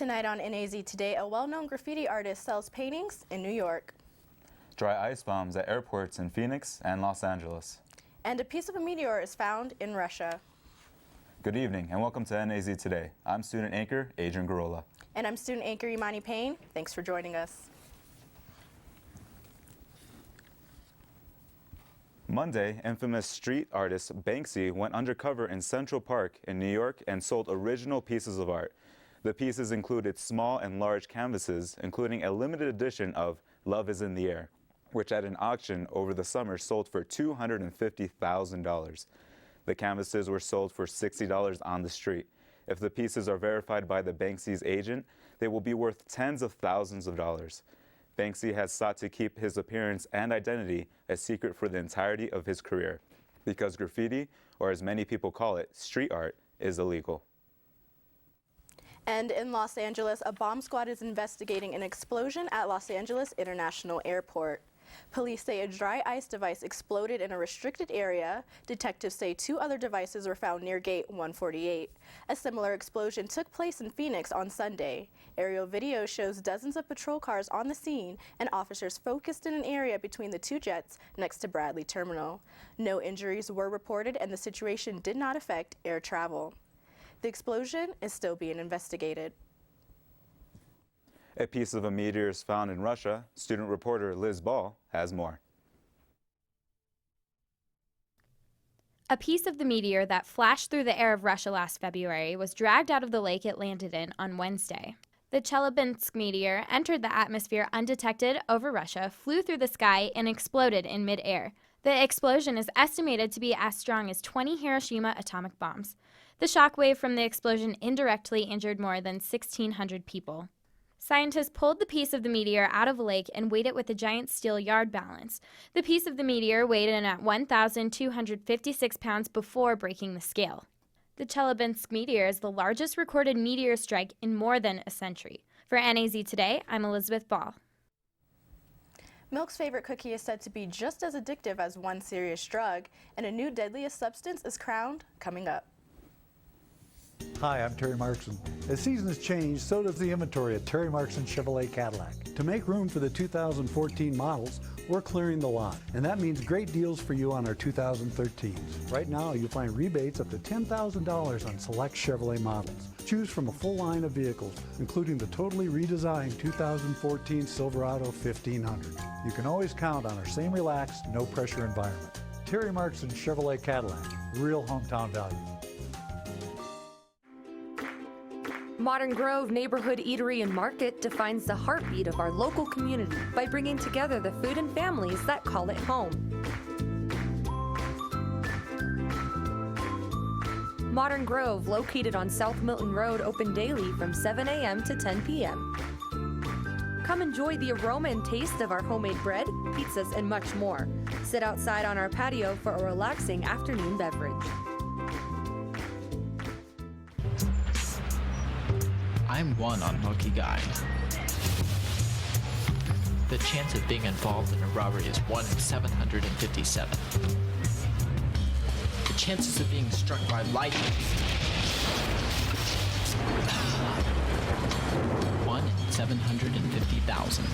Tonight on NAZ Today, a well-known graffiti artist sells paintings in New York. Dry ice bombs at airports in Phoenix and Los Angeles. And a piece of a meteor is found in Russia. Good evening and welcome to NAZ Today. I'm student anchor Adrian Garola. And I'm student anchor Imani Payne. Thanks for joining us. Monday, infamous street artist Banksy went undercover in Central Park in New York and sold original pieces of art. The pieces included small and large canvases, including a limited edition of Love is in the Air, which at an auction over the summer sold for $250,000. The canvases were sold for $60 on the street. If the pieces are verified by the Banksy's agent, they will be worth tens of thousands of dollars. Banksy has sought to keep his appearance and identity a secret for the entirety of his career, because graffiti, or as many people call it, street art, is illegal. And in Los Angeles, a bomb squad is investigating an explosion at Los Angeles International Airport. Police say a dry ice device exploded in a restricted area. Detectives say 2 other devices were found near gate 148. A similar explosion took place in Phoenix on Sunday. Aerial video shows dozens of patrol cars on the scene and officers focused in an area between the 2 jets next to Bradley Terminal. No injuries were reported and the situation did not affect air travel. The explosion is still being investigated. A piece of a meteor is found in Russia. Student reporter Liz Ball has more. A piece of the meteor that flashed through the air of Russia last February was dragged out of the lake it landed in on Wednesday. The Chelyabinsk meteor entered the atmosphere undetected over Russia, flew through the sky, and exploded in midair. The explosion is estimated to be as strong as 20 Hiroshima atomic bombs. The shockwave from the explosion indirectly injured more than 1,600 people. Scientists pulled the piece of the meteor out of a lake and weighed it with a giant steel yard balance. The piece of the meteor weighed in at 1,256 pounds before breaking the scale. The Chelyabinsk meteor is the largest recorded meteor strike in more than a century. For NAZ Today, I'm Elizabeth Ball. Milk's favorite cookie is said to be just as addictive as one serious drug, and a new deadliest substance is crowned coming up. Hi, I'm Terry Markson. As seasons change, so does the inventory at Terry Markson Chevrolet Cadillac. To make room for the 2014 models, we're clearing the lot, and that means great deals for you on our 2013s. Right now, you'll find rebates up to $10,000 on select Chevrolet models. Choose from a full line of vehicles, including the totally redesigned 2014 Silverado 1500. You can always count on our same relaxed, no-pressure environment. Terry Markson Chevrolet Cadillac, real hometown value. Modern Grove Neighborhood Eatery and Market defines the heartbeat of our local community by bringing together the food and families that call it home. Modern Grove, located on South Milton Road, open daily from 7 a.m. to 10 p.m. Come enjoy the aroma and taste of our homemade bread, pizzas, and much more. Sit outside on our patio for a relaxing afternoon beverage. I'm one unlucky guy. The chance of being involved in a robbery is 1 in 757. The chances of being struck by lightning. 1 in 750,000.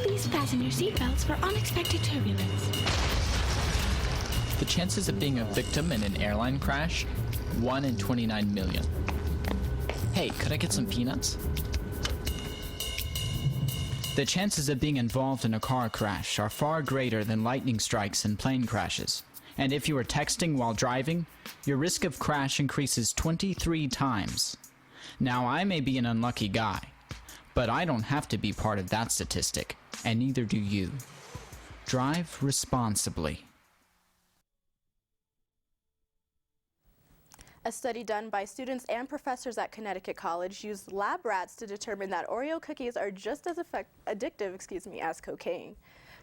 Please fasten your seatbelts for unexpected turbulence. The chances of being a victim in an airline crash? 1 in 29 million. Hey, could I get some peanuts? The chances of being involved in a car crash are far greater than lightning strikes and plane crashes. And if you are texting while driving, your risk of crash increases 23 times. Now, I may be an unlucky guy, but I don't have to be part of that statistic, and neither do you. Drive responsibly. A study done by students and professors at Connecticut College used lab rats to determine that Oreo cookies are just as addictive as cocaine.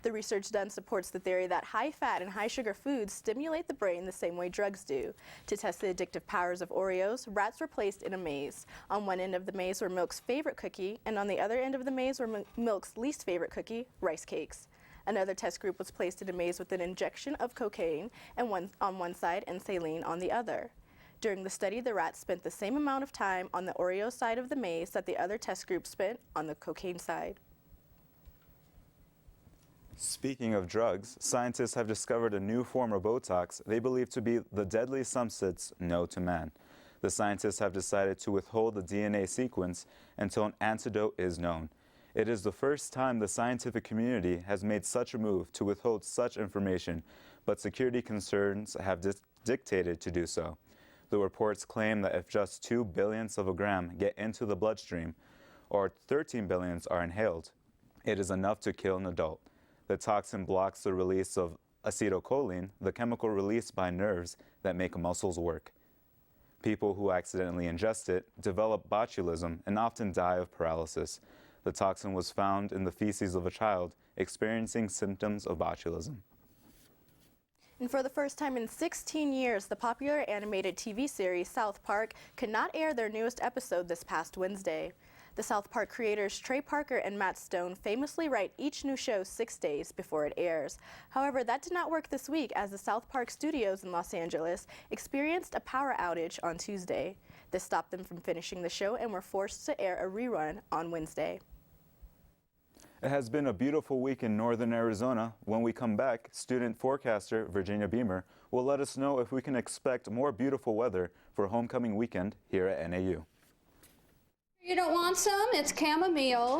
The research done supports the theory that high-fat and high-sugar foods stimulate the brain the same way drugs do. To test the addictive powers of Oreos, rats were placed in a maze. On one end of the maze were Milk's favorite cookie, and on the other end of the maze were Milk's least favorite cookie, rice cakes. Another test group was placed in a maze with an injection of cocaine on one side and saline on the other. During the study, the rats spent the same amount of time on the Oreo side of the maze that the other test group spent on the cocaine side. Speaking of drugs, scientists have discovered a new form of Botox they believe to be the deadly substance known to man. The scientists have decided to withhold the DNA sequence until an antidote is known. It is the first time the scientific community has made such a move to withhold such information, but security concerns have dictated to do so. The reports claim that if just 2 billionths of a gram get into the bloodstream, or 13 billionths are inhaled, it is enough to kill an adult. The toxin blocks the release of acetylcholine, the chemical released by nerves that make muscles work. People who accidentally ingest it develop botulism and often die of paralysis. The toxin was found in the feces of a child experiencing symptoms of botulism. And for the first time in 16 years, the popular animated TV series South Park could not air their newest episode this past Wednesday. The South Park creators Trey Parker and Matt Stone famously write each new show 6 days before it airs. However, that did not work this week as the South Park studios in Los Angeles experienced a power outage on Tuesday. This stopped them from finishing the show and were forced to air a rerun on Wednesday. It has been a beautiful week in northern Arizona. When we come back, student forecaster Virginia Beamer will let us know if we can expect more beautiful weather for homecoming weekend here at NAU. You don't want some? It's chamomile.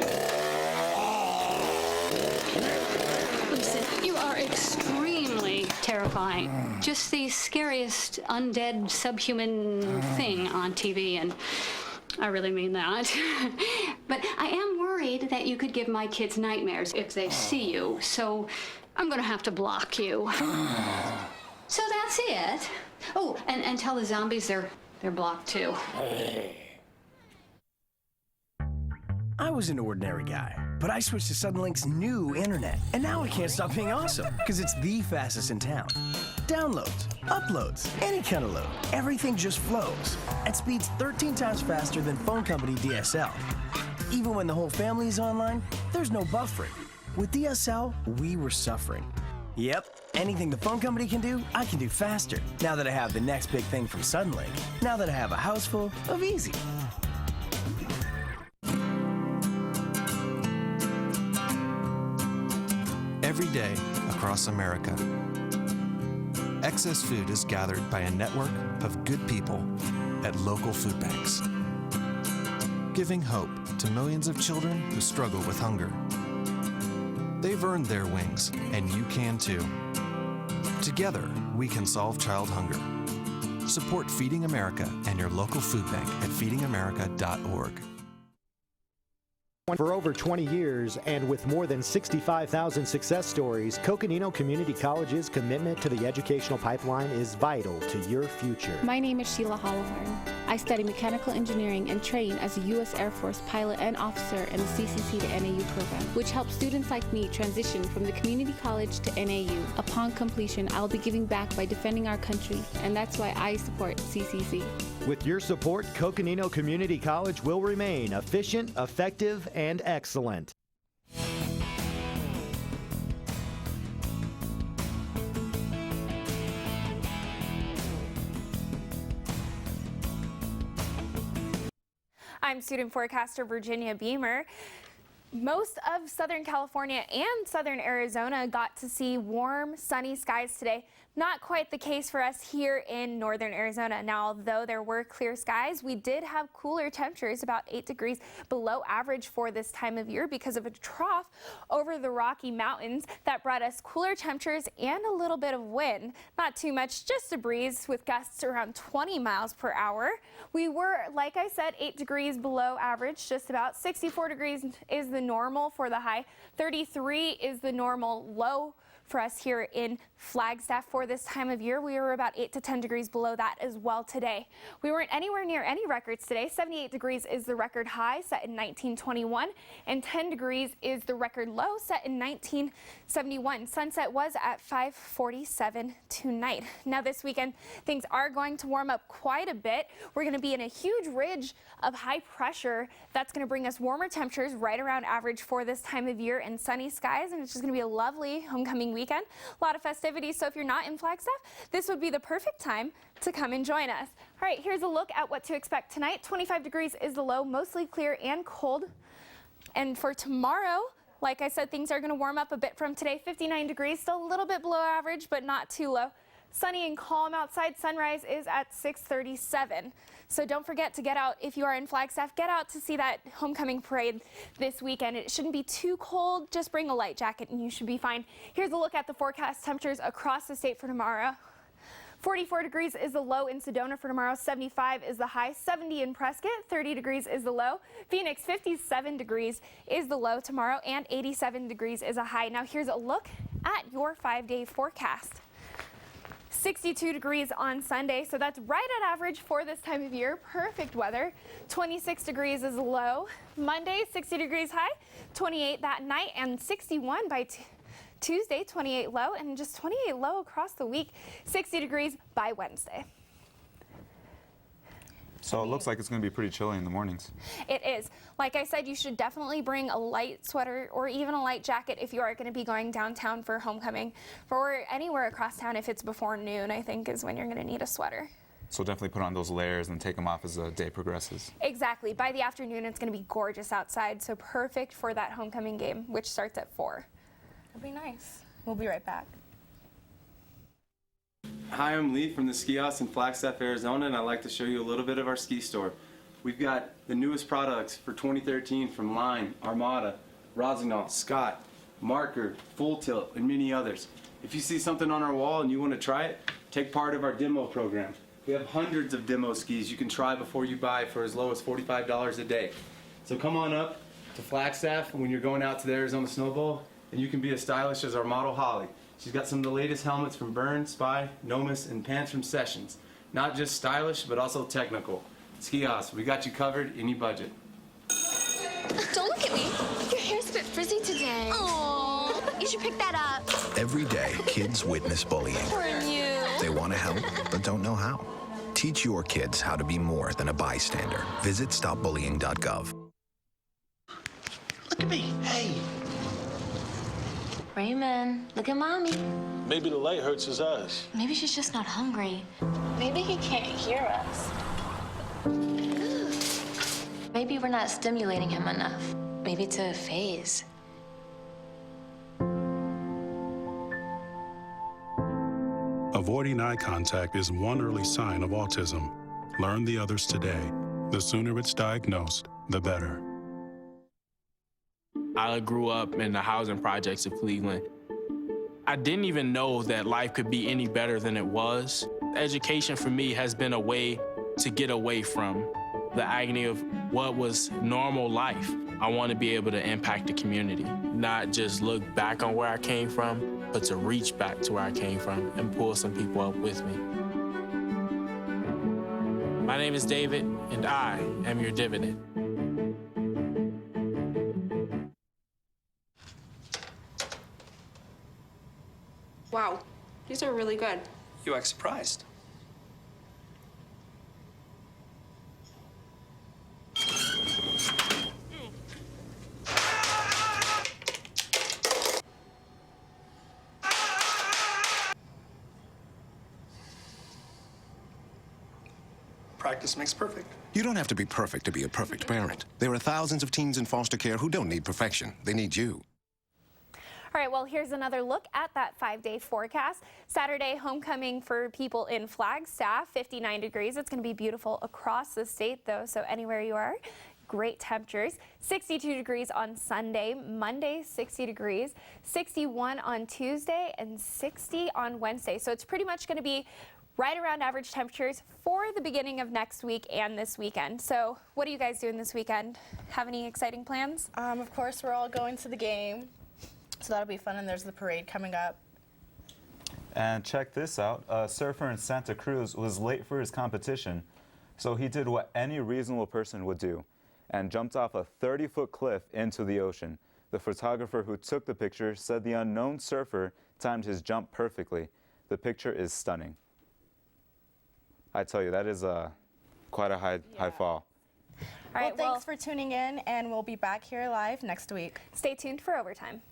Listen, you are extremely terrifying. Just the scariest undead subhuman thing on TV, and I really mean that. But I am worried that you could give my kids nightmares if they see you, so I'm gonna have to block you. So that's it. Oh, and tell the zombies they're blocked too. I was an ordinary guy, but I switched to Suddenlink's new internet, and now I can't stop being awesome, because it's the fastest in town. Downloads, uploads, any kind of load, everything just flows, at speeds 13 times faster than phone company DSL. Even when the whole family is online, there's no buffering. With DSL, we were suffering. Yep, anything the phone company can do, I can do faster. Now that I have the next big thing from Suddenlink, now that I have a house full of easy. Every day across America, excess food is gathered by a network of good people at local food banks, giving hope to millions of children who struggle with hunger. They've earned their wings, and you can too. Together, we can solve child hunger. Support Feeding America and your local food bank at feedingamerica.org. For over 20 years and with more than 65,000 success stories, Coconino Community College's commitment to the educational pipeline is vital to your future. My name is Sheila Hollowhorn. I study mechanical engineering and train as a U.S. Air Force pilot and officer in the CCC to NAU program, which helps students like me transition from the community college to NAU. Upon completion, I'll be giving back by defending our country, and that's why I support CCC. With your support, Coconino Community College will remain efficient, effective, and excellent. I'm student forecaster Virginia Beamer. Most of Southern California and Southern Arizona got to see warm, sunny skies today. Not quite the case for us here in Northern Arizona. Now, although there were clear skies, we did have cooler temperatures, about 8 degrees below average for this time of year because of a trough over the Rocky Mountains that brought us cooler temperatures and a little bit of wind. Not too much, just a breeze with gusts around 20 miles per hour. We were, like I said, 8 degrees below average, just about. 64 degrees is the normal for the high. 33 is the normal low for us here in Flagstaff for this time of year. We were about 8 to 10 degrees below that as well today. We weren't anywhere near any records today. 78 degrees is the record high set in 1921, and 10 degrees is the record low set in 1971. Sunset was at 5:47 tonight. Now this weekend, things are going to warm up quite a bit. We're going to be in a huge ridge of high pressure that's going to bring us warmer temperatures right around average for this time of year and sunny skies, and it's just going to be a lovely homecoming weekend. A lot of festivities, so if you're not in Flagstaff, this would be the perfect time to come and join us. All right, here's a look at what to expect tonight. 25 degrees is the low, mostly clear and cold. And for tomorrow, like I said, things are going to warm up a bit from today. 59 degrees, still a little bit below average, but not too low. Sunny and calm outside. Sunrise is at 6:37. So don't forget to get out, if you are in Flagstaff, get out to see that homecoming parade this weekend. It shouldn't be too cold. Just bring a light jacket and you should be fine. Here's a look at the forecast temperatures across the state for tomorrow. 44 degrees is the low in Sedona for tomorrow. 75 is the high. 70 in Prescott. 30 degrees is the low. Phoenix, 57 degrees is the low tomorrow, and 87 degrees is a high. Now here's a look at your 5-day forecast. 62 degrees on Sunday, so that's right at average for this time of year. Perfect weather. 26 degrees is low. Monday, 60 degrees high. 28 that night, and 61 by Tuesday, 28 low, and just 28 low across the week. 60 degrees by Wednesday. So it looks like it's going to be pretty chilly in the mornings. It is. Like I said, you should definitely bring a light sweater or even a light jacket if you are going to be going downtown for homecoming, or anywhere across town. If it's before noon, I think is when you're going to need a sweater. So definitely put on those layers and take them off as the day progresses. Exactly. By the afternoon, it's going to be gorgeous outside, so perfect for that homecoming game, which starts at 4. It'll be nice. We'll be right back. Hi, I'm Lee from the Ski House in Flagstaff, Arizona, and I'd like to show you a little bit of our ski store. We've got the newest products for 2013 from Line, Armada, Rossignol, Scott, Marker, Full Tilt, and many others. If you see something on our wall and you want to try it, take part of our demo program. We have hundreds of demo skis you can try before you buy for as low as $45 a day. So come on up to Flagstaff when you're going out to the Arizona Snow Bowl, and you can be as stylish as our model Holly. She's got some of the latest helmets from Burn, Spy, Nomis, and pants from Sessions. Not just stylish, but also technical. Ski House, we got you covered, any budget. Don't look at me. Your hair's a bit frizzy today. Aww. You should pick that up. Every day, kids witness bullying. Poor you. They want to help, but don't know how. Teach your kids how to be more than a bystander. Visit stopbullying.gov. Look at me. Hey. Raymond, look at Mommy. Maybe the light hurts his eyes. Maybe she's just not hungry. Maybe he can't hear us. Maybe we're not stimulating him enough. Maybe it's a phase. Avoiding eye contact is one early sign of autism. Learn the others today. The sooner it's diagnosed, the better. I grew up in the housing projects of Cleveland. I didn't even know that life could be any better than it was. Education for me has been a way to get away from the agony of what was normal life. I want to be able to impact the community, not just look back on where I came from, but to reach back to where I came from and pull some people up with me. My name is David, and I am your dividend. Wow, these are really good. You act surprised. Practice makes perfect. You don't have to be perfect to be a perfect parent. There are thousands of teens in foster care who don't need perfection. They need you. All right, well, here's another look at that 5-day forecast. Saturday, homecoming for people in Flagstaff, 59 degrees. It's going to be beautiful across the state, though, so anywhere you are, great temperatures. 62 degrees on Sunday, Monday, 60 degrees, 61 on Tuesday, and 60 on Wednesday. So it's pretty much going to be right around average temperatures for the beginning of next week and this weekend. So what are you guys doing this weekend? Have any exciting plans? Of course, we're all going to the game. So that'll be fun, and there's the parade coming up. And check this out. A surfer in Santa Cruz was late for his competition, so he did what any reasonable person would do and jumped off a 30-foot cliff into the ocean. The photographer who took the picture said the unknown surfer timed his jump perfectly. The picture is stunning. I tell you, that is quite a high fall. All right, well, thanks for tuning in, and we'll be back here live next week. Stay tuned for Overtime.